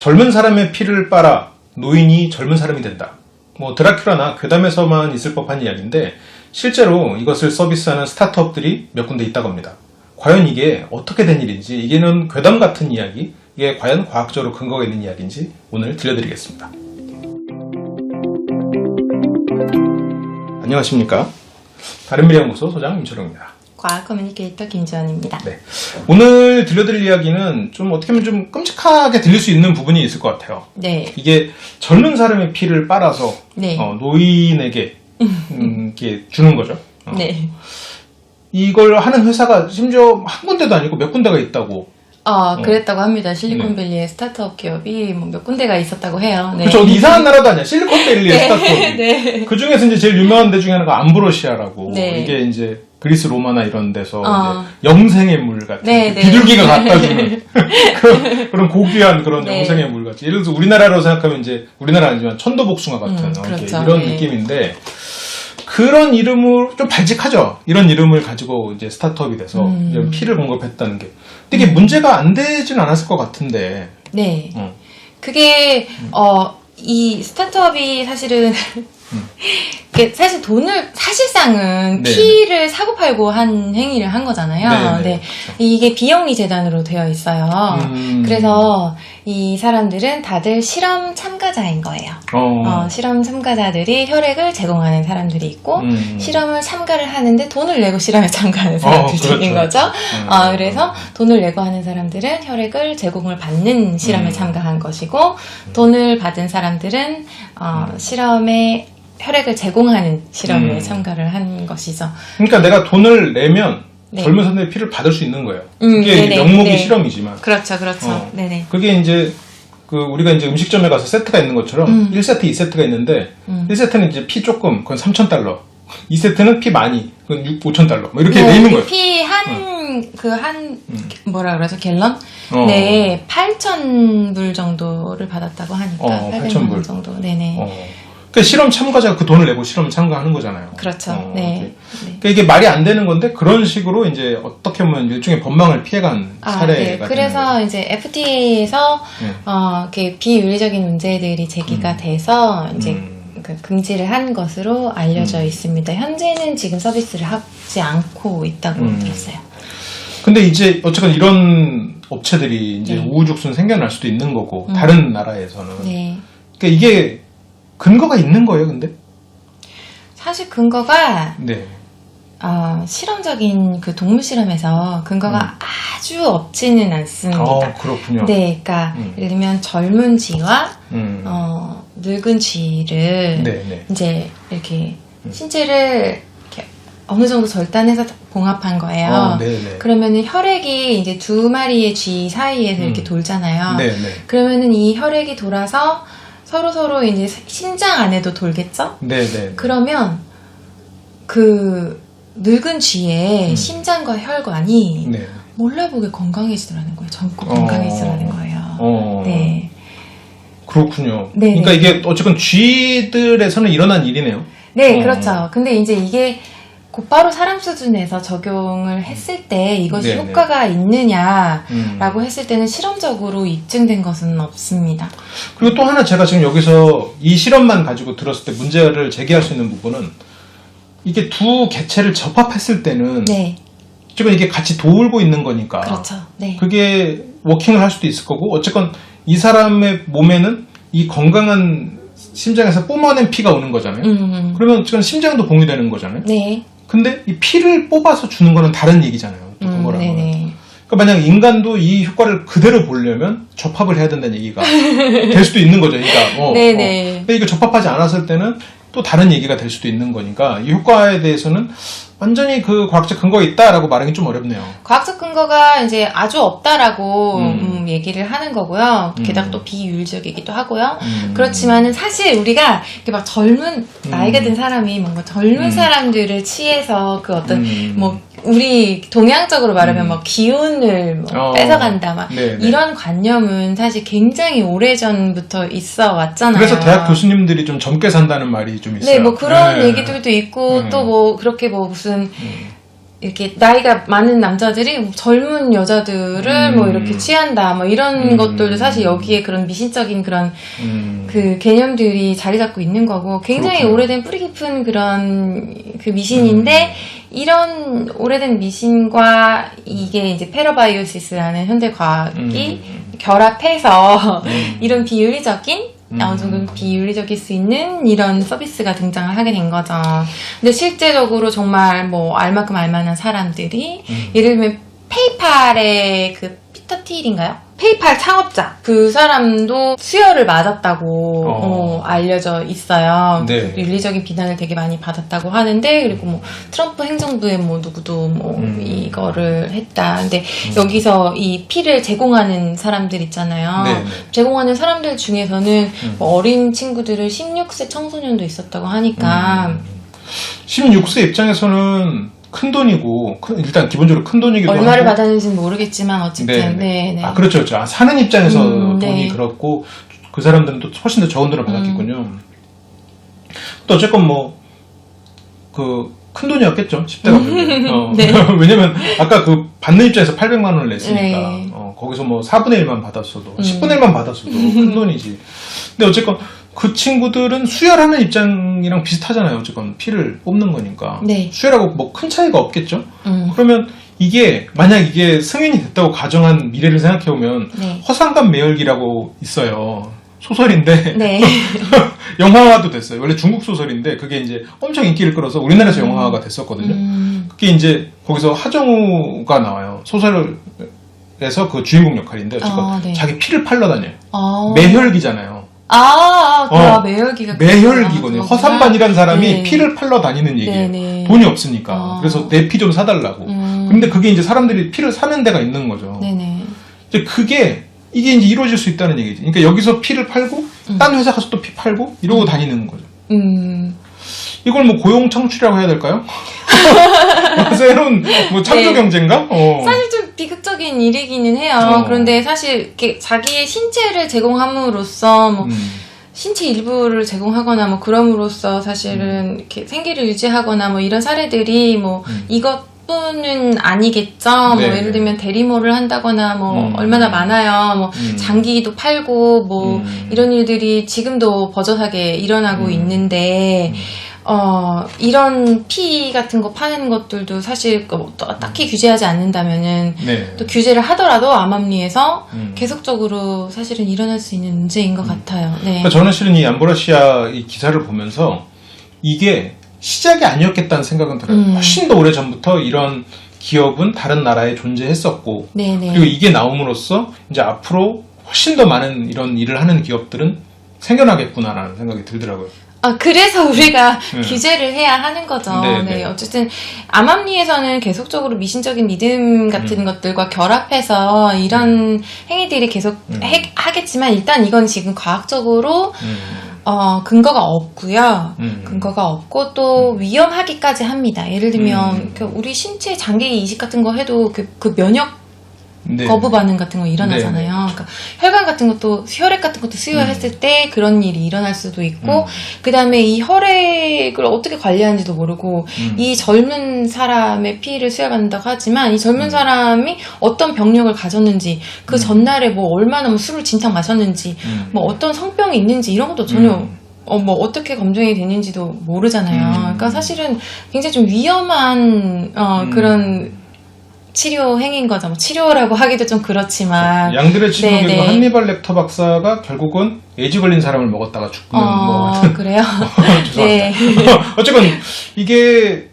젊은 사람의 피를 빨아 노인이 젊은 사람이 된다. 뭐 드라큘라나 괴담에서만 있을 법한 이야기인데 실제로 이것을 서비스하는 스타트업들이 몇 군데 있다고 합니다. 과연 이게 어떻게 된 일인지, 이게는 괴담 같은 이야기, 이게 과연 과학적으로 근거가 있는 이야기인지 오늘 들려드리겠습니다. 안녕하십니까. 다른미래연구소 소장 임철웅입니다. 과학 커뮤니케이터 김지원입니다. 네. 오늘 들려드릴 이야기는 좀 어떻게 보면 좀 끔찍하게 들릴 수 있는 부분이 있을 것 같아요. 네. 이게 젊은 사람의 피를 빨아서 네. 노인에게 이렇게 주는 거죠. 네. 이걸 하는 회사가 심지어 한 군데도 아니고 몇 군데가 있다고. 그랬다고 합니다. 실리콘밸리의 스타트업 기업이 뭐 몇 군데가 있었다고 해요. 네. 그렇죠. 이상한 나라도 아니야. 실리콘밸리의 네. 스타트업이. 네. 그 중에서 이제 제일 유명한 데 중에 하나가 암브로시아라고. 네. 이게 이제 그리스 로마나 이런 데서 이제 영생의 물 같은 네, 네. 비둘기가 갖다 주는 그런 고귀한 그런 네. 영생의 물 같이. 예를 들어서 우리나라로 생각하면 이제 우리나라 아니지만 천도복숭아 같은 그렇죠. 이런 네. 느낌인데 그런 이름을 좀 발칙하죠. 이런 이름을 가지고 이제 스타트업이 돼서 이런 피를 공급했다는 게. 근데 이게 문제가 안 되진 않았을 것 같은데. 네. 그게 이 스타트업이 사실은 사실 돈을 사실상은 네. 피를 사고 팔고 한 행위를 한 거잖아요. 네, 네. 근데 이게 비영리 재단으로 되어 있어요. 그래서 이 사람들은 다들 실험 참가자인 거예요. 실험 참가자들이 혈액을 제공하는 사람들이 있고 실험을 참가를 하는데 돈을 내고 실험에 참가하는 사람들인 그렇죠. 거죠. 그래서 돈을 내고 하는 사람들은 혈액을 제공을 받는 실험에 참가한 것이고 돈을 받은 사람들은 실험에 혈액을 제공하는 실험에 참가를 한 것이죠. 그러니까 내가 돈을 내면 네. 젊은 사람들이 피를 받을 수 있는 거예요. 그게 네네, 명목이 네. 실험이지만. 그렇죠. 네네. 그게 이제 우리가 이제 음식점에 가서 세트가 있는 것처럼 1세트, 2세트가 있는데 1세트는 이제 피 조금, 그건 $3,000. 2세트는 피 많이, 그건 $5,000. 뭐 이렇게 돼 있는 거예요. 피 뭐라 그러죠? 갤런? 네, 8,000불 정도를 받았다고 하니까. 8,000불 정도. 네네. 그러니까 실험 참가자가 그 돈을 내고 실험 참가하는 거잖아요. 그렇죠. 네. 그러니까 이게 말이 안 되는 건데 그런 식으로 이제 어떻게 보면 일종의 법망을 피해간 사례가. 네. 그래서 이제 FTA에서 이렇게 비윤리적인 문제들이 제기가 돼서 이제 그 금지를 한 것으로 알려져 있습니다. 현재는 지금 서비스를 하지 않고 있다고 들었어요. 근데 이제 어쨌건 이런 업체들이 이제 네. 우후죽순 생겨날 수도 있는 거고 다른 나라에서는. 네. 그러니까 이게 근거가 있는 거예요, 근데? 사실 근거가 네. 실험적인 그 동물 실험에서 근거가 아주 없지는 않습니다. 그렇군요. 네, 그러니까 예를 들면 젊은 쥐와 늙은 쥐를 네. 이제 이렇게 신체를 이렇게 어느 정도 절단해서 봉합한 거예요. 네네. 그러면은 혈액이 이제 두 마리의 쥐 사이에서 이렇게 돌잖아요. 네네. 그러면은 이 혈액이 돌아서 서로 이제 심장 안에도 돌겠죠? 네네. 그러면 그 늙은 쥐의 심장과 혈관이 네. 몰라보게 건강해지더라는 거예요. 젊고 건강해지더라는 거예요. 네. 그렇군요. 네네. 그러니까 이게 어쨌건 쥐들에서는 일어난 일이네요. 네, 그렇죠. 근데 이제 이게 곧바로 사람 수준에서 적용을 했을 때 이것이 네네. 효과가 있느냐라고 했을 때는 실험적으로 입증된 것은 없습니다. 그리고 또 하나 제가 지금 여기서 이 실험만 가지고 들었을 때 문제를 제기할 수 있는 부분은 이게 두 개체를 접합했을 때는 네, 지금 이게 같이 돌고 있는 거니까 그렇죠. 네. 그게 워킹을 할 수도 있을 거고 어쨌건 이 사람의 몸에는 이 건강한 심장에서 뿜어낸 피가 오는 거잖아요. 그러면 지금 심장도 봉이되는 거잖아요. 네. 근데 이 피를 뽑아서 주는 거는 다른 얘기잖아요. 또 그거랑은. 네네. 그러니까 만약 인간도 이 효과를 그대로 보려면 접합을 해야 된다는 얘기가 될 수도 있는 거죠. 그러니까 네네. 근데 이거 접합하지 않았을 때는 또 다른 얘기가 될 수도 있는 거니까 이 효과에 대해서는 완전히 그 과학적 근거가 있다라고 말하기 좀 어렵네요. 과학적 근거가 이제 아주 없다라고 얘기를 하는 거고요. 게다가 또 비윤리적이기도 하고요. 그렇지만은 사실 우리가 이렇게 막 젊은 나이가 든 사람이 뭔가 젊은 사람들을 취해서 그 어떤 뭐 우리 동양적으로 말하면 뭐 기운을 뭐 뺏어간다 막 네네. 이런 관념은 사실 굉장히 오래전부터 있어 왔잖아요. 그래서 대학 교수님들이 좀 젊게 산다는 말이 좀 있어요. 네, 뭐 그런 얘기들도 있고 또 뭐 그렇게 뭐 무슨 이렇게 나이가 많은 남자들이 젊은 여자들을 뭐 이렇게 취한다 뭐 이런 것들도 사실 여기에 그런 미신적인 그런 그 개념들이 자리 잡고 있는 거고 굉장히 그렇구나. 오래된 뿌리 깊은 그런 그 미신인데 이런 오래된 미신과 이게 이제 페러바이오시스라는 현대 과학이 결합해서 이런 비윤리적인 어느 정도 비윤리적일 수 있는 이런 서비스가 등장을 하게 된 거죠. 근데 실제적으로 정말 뭐 알만큼 알만한 사람들이 예를 들면 페이팔의 그 피터 틸인가요? 페이팔 창업자 그 사람도 수혈을 맞았다고 알려져 있어요. 네. 윤리적인 비난을 되게 많이 받았다고 하는데 그리고 뭐 트럼프 행정부에 뭐 누구도 뭐 이거를 했다. 근데 여기서 이 피를 제공하는 사람들 있잖아요. 네. 제공하는 사람들 중에서는 뭐 어린 친구들을 16세 청소년도 있었다고 하니까 16세 입장에서는 큰 돈이고 일단 기본적으로 큰 돈이기도 하고 얼마를 받았는지는 모르겠지만 어쨌든 네. 아 그렇죠, 그렇죠. 아, 사는 입장에서 돈이 네. 그렇고 그 사람들은 또 훨씬 더 적은 돈을 받았겠군요. 또 어쨌건 뭐 그 큰 돈이었겠죠. 10대가 네. 왜냐면 아까 그 받는 입장에서 800만 원을 냈으니까 네. 거기서 뭐 4분의 1만 받았어도 10분의 1만 받았어도 큰 돈이지. 근데 어쨌건 그 친구들은 수혈하는 입장이랑 비슷하잖아요. 어쨌건 피를 뽑는 거니까. 네. 수혈하고 뭐 큰 차이가 없겠죠. 그러면 이게 만약 이게 승인이 됐다고 가정한 미래를 생각해보면 네. 허상감 매혈기라고 있어요. 소설인데 네. 영화화도 됐어요. 원래 중국 소설인데 그게 이제 엄청 인기를 끌어서 우리나라에서 영화화가 됐었거든요. 그게 이제 거기서 하정우가 나와요. 소설에서 그 주인공 역할인데 어쨌건 네. 자기 피를 팔러 다녀요. 매혈기잖아요. 매혈기가 매혈기거든요. 허삼반이라는 사람이 네. 피를 팔러 다니는 얘기예요. 네. 돈이 없으니까. 그래서 내 피 좀 사달라고. 근데 그게 이제 사람들이 피를 사는 데가 있는 거죠. 네네. 이제 이게 이제 이루어질 수 있다는 얘기지. 그러니까 여기서 피를 팔고, 딴 회사 가서 또 피 팔고, 이러고 다니는 거죠. 이걸 뭐 고용 창출이라고 해야 될까요? 새로운 뭐 창조 네. 경제인가? 사실 좀 비극적인 일이기는 해요. 그런데 사실 이렇게 자기의 신체를 제공함으로써 뭐 신체 일부를 제공하거나 뭐 그럼으로써 사실은 이렇게 생계를 유지하거나 뭐 이런 사례들이 뭐 이것뿐은 아니겠죠. 뭐 네. 예를 들면 대리모를 한다거나 뭐 얼마나 많아요. 뭐 장기도 팔고 뭐 이런 일들이 지금도 버젓하게 일어나고 있는데 이런 피 같은 거 파는 것들도 사실 뭐 딱히 규제하지 않는다면은 네. 또 규제를 하더라도 암암리에서 계속적으로 사실은 일어날 수 있는 문제인 것 같아요. 네. 그러니까 저는 실은 이 암브라시아 이 기사를 보면서 이게 시작이 아니었겠다는 생각은 들어요. 훨씬 더 오래 전부터 이런 기업은 다른 나라에 존재했었고, 네네. 그리고 이게 나옴으로써 이제 앞으로 훨씬 더 많은 이런 일을 하는 기업들은 생겨나겠구나라는 생각이 들더라고요. 그래서 우리가 규제를 해야 하는 거죠. 네, 네, 네. 어쨌든 암암리에서는 계속적으로 미신적인 믿음 같은 것들과 결합해서 이런 행위들이 계속 하겠지만 일단 이건 지금 과학적으로 근거가 없고요. 근거가 없고 또 위험하기까지 합니다. 예를 들면 우리 신체 장기 이식 같은 거 해도 그 면역 네. 거부 반응 같은 거 일어나잖아요. 그러니까 혈관 같은 것도 혈액 같은 것도 수혈했을 때 그런 일이 일어날 수도 있고 그 다음에 이 혈액을 어떻게 관리하는지도 모르고 이 젊은 사람의 피를 수혈받는다고 하지만 이 젊은 사람이 어떤 병력을 가졌는지 그 전날에 뭐 얼마나 뭐 술을 진탕 마셨는지 뭐 어떤 성병이 있는지 이런 것도 전혀 뭐 어떻게 검증이 되는지도 모르잖아요. 그러니까 사실은 굉장히 좀 위험한 그런 치료 행위인 거죠. 뭐 치료라고 하기도 좀 그렇지만. 양들의 치료 네네. 결과 한니발 렉터 박사가 결국은 에이즈 걸린 사람을 먹었다가 죽는 뭐 같은. 그래요? 죄송합니다. 네. 어쨌건 이게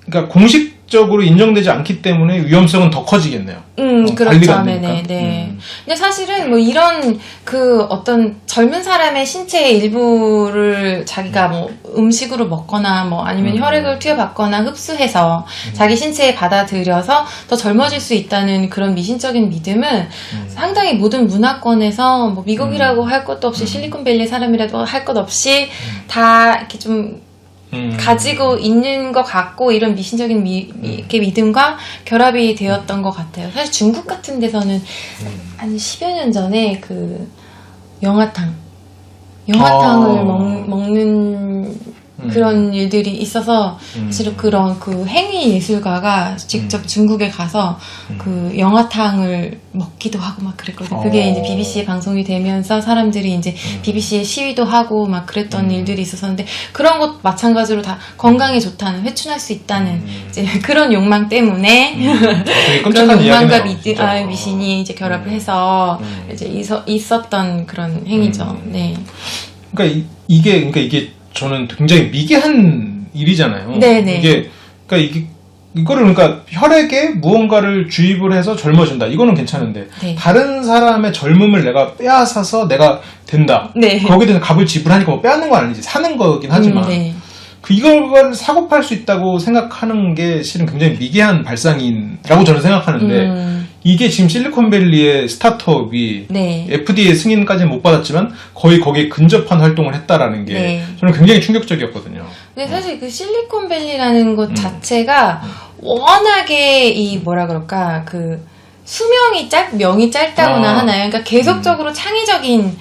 그러니까 공식적으로 인정되지 않기 때문에 위험성은 더 커지겠네요. 관리가 그렇죠. 안 되니까. 네네. 근데 사실은 뭐 이런 어떤 젊은 사람의 신체의 일부를 자기가 뭐 음식으로 먹거나 뭐 아니면 혈액을 투여받거나 흡수해서 자기 신체에 받아들여서 더 젊어질 수 있다는 그런 미신적인 믿음은 상당히 모든 문화권에서 뭐 미국이라고 할 것도 없이 실리콘밸리 사람이라도 할 것 없이 다 이렇게 좀 가지고 있는 것 같고 이런 미신적인 이렇게 믿음과 결합이 되었던 것 같아요. 사실 중국 같은 데서는 한 10여 년 전에 영화탕을 먹는 그런 일들이 있어서 사실 그런 그 행위 예술가가 직접 중국에 가서 그 영화탕을 먹기도 하고 막 그랬거든요. 그게 이제 BBC에 방송이 되면서 사람들이 이제 BBC에 시위도 하고 막 그랬던 일들이 있었는데 그런 것 마찬가지로 다 건강에 좋다는 회춘할 수 있다는 이제 그런 욕망 때문에 되게 그런 끔찍한 욕망과 이야기네요. 진짜. 미신이 이제 결합을 해서 이제 있었던 그런 행위죠. 네. 그러니까 이게 저는 굉장히 미개한 일이잖아요. 네네. 이거를 그러니까 혈액에 무언가를 주입을 해서 젊어진다. 이거는 괜찮은데 네. 다른 사람의 젊음을 내가 빼앗아서 내가 된다. 네. 거기에 대해서 값을 지불하니까 뭐 빼앗는 건 아니지. 사는 거긴 하지만 네. 이걸 사고 팔 수 있다고 생각하는 게 실은 굉장히 미개한 발상이라고 저는 생각하는데 이게 지금 실리콘밸리의 스타트업이 네. FDA 승인까지는 못 받았지만 거의 거기에 근접한 활동을 했다라는 게 네. 저는 굉장히 충격적이었거든요. 근데 사실 그 실리콘밸리라는 것 자체가 워낙에 이 뭐라 그럴까 그 명이 짧다거나 하나요? 그러니까 계속적으로 창의적인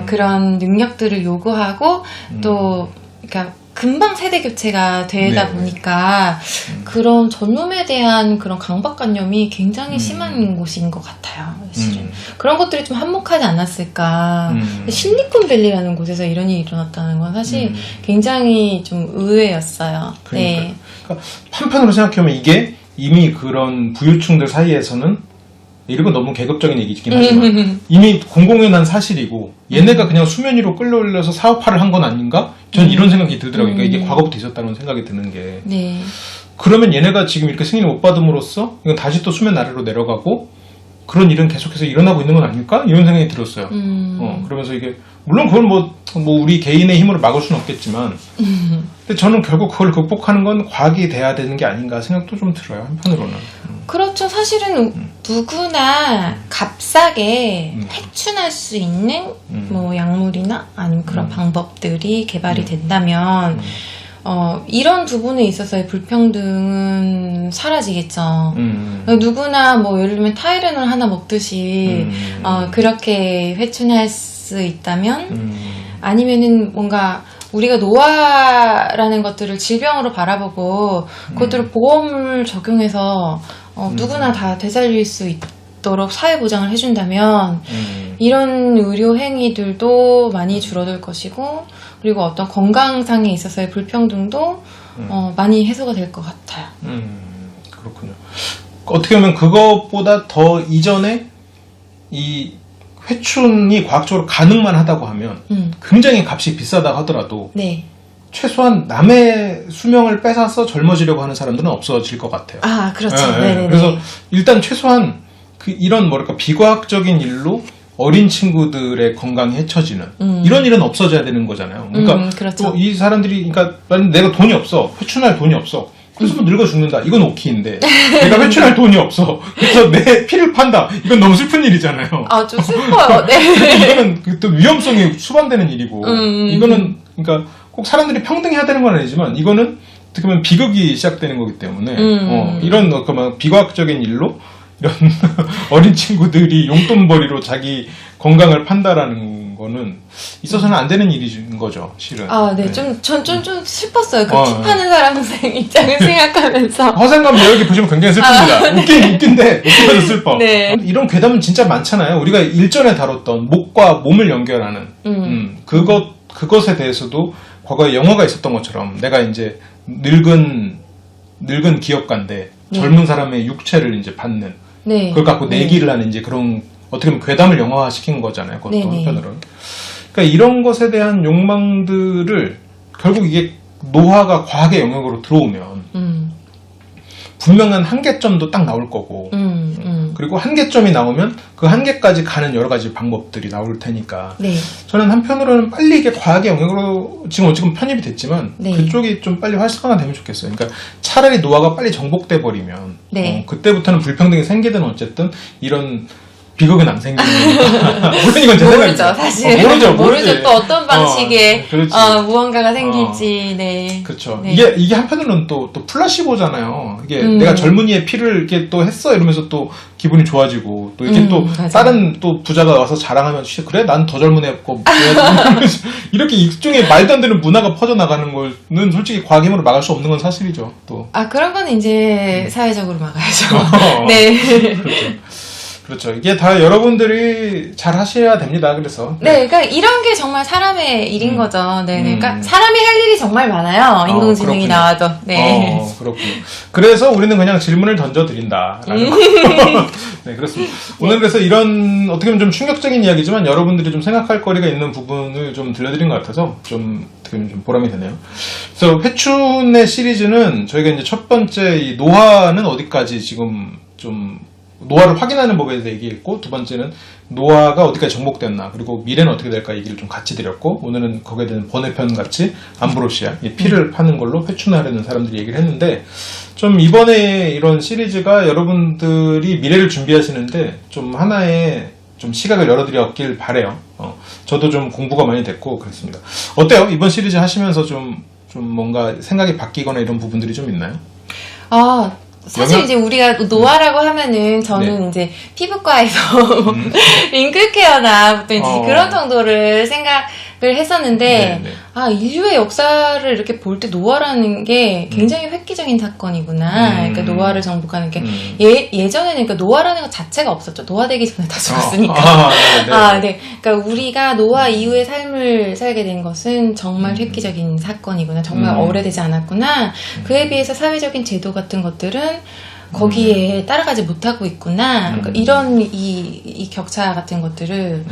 그런 능력들을 요구하고 또 그러니까 금방 세대 교체가 되다 네. 보니까 그런 젊음에 대한 그런 강박관념이 굉장히 심한 곳인 것 같아요. 사실은 그런 것들이 좀 한몫하지 않았을까. 실리콘밸리라는 곳에서 이런 일이 일어났다는 건 사실 굉장히 좀 의외였어요. 네. 그러니까 한편으로 생각해보면 이게 이미 그런 부유층들 사이에서는 이런 건 너무 계급적인 얘기긴 하지만 이미 공공연한 난 사실이고 얘네가 그냥 수면 위로 끌어올려서 사업화를 한 건 아닌가? 저는 이런 생각이 들더라고요. 그러니까 이게 과거부터 있었다는 생각이 드는 게 네. 그러면 얘네가 지금 이렇게 승인을 못 받음으로써 이건 다시 또 수면 아래로 내려가고 그런 일은 계속해서 일어나고 있는 건 아닐까? 이런 생각이 들었어요. 그러면서 이게 물론 그걸 뭐 우리 개인의 힘으로 막을 수는 없겠지만 근데 저는 결국 그걸 극복하는 건 과학이 돼야 되는 게 아닌가 생각도 좀 들어요. 한편으로는. 그렇죠. 사실은 누구나 값싸게 회춘할 수 있는 뭐 약물이나 아니면 그런 방법들이 개발이 된다면 이런 부분에 있어서의 불평등은 사라지겠죠. 누구나 뭐 예를 들면 타이레놀 하나 먹듯이 그렇게 회춘할 수 있다면 아니면은 뭔가 우리가 노화라는 것들을 질병으로 바라보고 그것들을 보험을 적용해서 누구나 다 되살릴 수 있도록 사회 보장을 해준다면 이런 의료 행위들도 많이 줄어들 것이고 그리고 어떤 건강상에 있어서의 불평등도 많이 해소가 될 것 같아요. 그렇군요. 어떻게 보면 그것보다 더 이전에 이 회춘이 과학적으로 가능만 하다고 하면 굉장히 값이 비싸다고 하더라도 네. 최소한 남의 수명을 뺏어서 젊어지려고 하는 사람들은 없어질 것 같아요. 아, 그렇죠. 네, 네네네. 그래서 일단 최소한 이런 뭐랄까 비과학적인 일로 어린 친구들의 건강이 해쳐지는 이런 일은 없어져야 되는 거잖아요. 그러니까 그렇죠. 이 사람들이 그러니까 내가 돈이 없어, 회춘할 돈이 없어. 그래서 뭐 늙어 죽는다. 이건 오케이인데 내가 회춘할 돈이 없어. 그래서 내 피를 판다. 이건 너무 슬픈 일이잖아요. 아, 좀 슬퍼요. 네. 이거는 또 위험성이 수반되는 일이고 이거는 그러니까 꼭 사람들이 평등해야 되는 건 아니지만 이거는 어떻게 보면 비극이 시작되는 거기 때문에 이런 비과학적인 일로 이런 어린 친구들이 용돈벌이로 자기 건강을 판다라는 거는 있어서는 안 되는 일인 거죠, 실은. 아, 네. 네. 좀 슬펐어요. 그 피 파는 사람 입장을 생각하면서. 허생감 여기 보시면 굉장히 슬픕니다. 네. 웃긴데, 웃기면서 슬퍼. 네. 이런 괴담은 진짜 많잖아요. 우리가 일전에 다뤘던 목과 몸을 연결하는, 그것에 대해서도 과거에 영화가 있었던 것처럼 내가 이제 늙은 기업가인데 젊은 사람의 육체를 이제 받는, 네. 그걸 갖고 내기를 하는 이제 그런 어떻게 보면 괴담을 영화화 시킨 거잖아요. 그것도 한편으로는. 그러니까 이런 것에 대한 욕망들을 결국 이게 노화가 과학의 영역으로 들어오면 분명한 한계점도 딱 나올 거고 그리고 한계점이 나오면 그 한계까지 가는 여러 가지 방법들이 나올 테니까 네. 저는 한편으로는 빨리 이게 과학의 영역으로 지금 어쨌든 편입이 됐지만 네. 그쪽이 좀 빨리 활성화가 되면 좋겠어요. 그러니까 차라리 노화가 빨리 정복돼 버리면 네. 그때부터는 불평등이 생기든 어쨌든 이런 비극은 안 생기는 거니까. 물론 이건 제 모르죠, 생각이죠. 사실. 모르죠. 모르죠. 또 어떤 방식의 그렇지. 무언가가 생길지. 네. 그렇죠. 네. 이게 한편으로는 또 플라시보잖아요. 이게 내가 젊은이의 피를 이렇게 또 했어 이러면서 또 기분이 좋아지고 또 이렇게 또 맞아요. 다른 또 부자가 와서 자랑하면 그래 난 더 젊은 애였고 이렇게 일종의 말도 안 되는 문화가 퍼져나가는 거는 솔직히 과학의 힘으로 막을 수 없는 건 사실이죠. 또 그런 건 이제 사회적으로 막아야죠. 네. 그렇죠. 이게 다 여러분들이 잘 하셔야 됩니다. 그래서. 네, 그러니까 이런 게 정말 사람의 일인 거죠. 네, 그러니까 사람이 할 일이 정말 많아요. 인공지능이 그렇군요. 나와도. 네. 그렇군요. 그래서 우리는 그냥 질문을 던져드린다. 네, 그렇습니다. 오늘 그래서 이런 어떻게 보면 좀 충격적인 이야기지만 여러분들이 좀 생각할 거리가 있는 부분을 좀 들려드린 것 같아서 좀 어떻게 보면 좀 보람이 되네요. 그래서 회춘의 시리즈는 저희가 이제 첫 번째 이 노화는 어디까지 지금 좀 노화를 확인하는 법에 대해 얘기했고, 두 번째는 노화가 어디까지 정복됐나, 그리고 미래는 어떻게 될까 얘기를 좀 같이 드렸고, 오늘은 거기에 대한 번외편 같이 암브로시아, 이 피를 파는 걸로 회춘하려는 사람들이 얘기를 했는데, 좀 이번에 이런 시리즈가 여러분들이 미래를 준비하시는데 좀 하나의 좀 시각을 열어드렸길 바래요. 저도 좀 공부가 많이 됐고 그랬습니다. 어때요? 이번 시리즈 하시면서 좀 뭔가 생각이 바뀌거나 이런 부분들이 좀 있나요? 사실 이제 우리가 노화라고 하면은 저는 이제 피부과에서 링클케어나 보통 이제 그런 정도를 생각을 했었는데 인류의 역사를 이렇게 볼 때 노화라는 게 굉장히 획기적인 사건이구나. 그러니까 노화를 정복하는 게 예전에는 그러니까 노화라는 것 자체가 없었죠. 노화되기 전에 다 죽었으니까. 네. 그러니까 우리가 노화 이후의 삶을 살게 된 것은 정말 획기적인 사건이구나. 정말 오래되지 않았구나. 그에 비해서 사회적인 제도 같은 것들은 거기에 따라가지 못하고 있구나. 그러니까 이런 이 격차 같은 것들을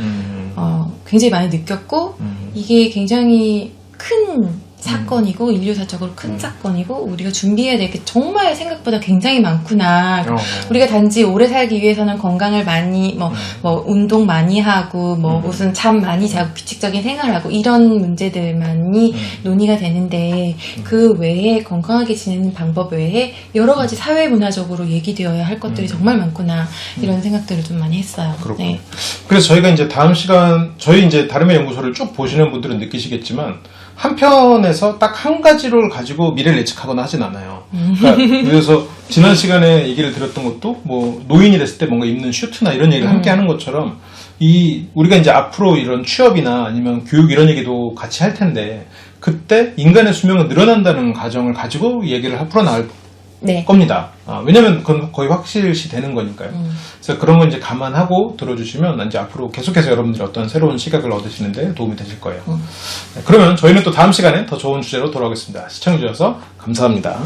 굉장히 많이 느꼈고 이게 굉장히 큰 사건이고 인류사적으로 큰 사건이고 우리가 준비해야 될 게 정말 생각보다 굉장히 많구나. 우리가 단지 오래 살기 위해서는 건강을 많이 뭐 운동 많이 하고 무슨 잠 많이 자고 규칙적인 생활하고 이런 문제들만이 논의가 되는데 그 외에 건강하게 지내는 방법 외에 여러 가지 사회 문화적으로 얘기되어야 할 것들이 정말 많구나. 이런 생각들을 좀 많이 했어요. 그렇군요. 네. 그래서 저희가 이제 다음 시간 저희 이제 다름의 연구소를 쭉 보시는 분들은 느끼시겠지만 한편에서 딱 한 가지를 가지고 미래를 예측하거나 하진 않아요. 그러니까 그래서 지난 시간에 얘기를 드렸던 것도 뭐 노인이 됐을 때 뭔가 입는 슈트나 이런 얘기를 함께 하는 것처럼 우리가 이제 앞으로 이런 취업이나 아니면 교육 이런 얘기도 같이 할 텐데 그때 인간의 수명은 늘어난다는 가정을 가지고 얘기를 풀어나갈 겁니다. 왜냐면 그건 거의 확실시 되는 거니까요. 그래서 그런 거 이제 감안하고 들어주시면 이제 앞으로 계속해서 여러분들이 어떤 새로운 시각을 얻으시는데 도움이 되실 거예요. 그러면 저희는 또 다음 시간에 더 좋은 주제로 돌아오겠습니다. 시청해주셔서 감사합니다.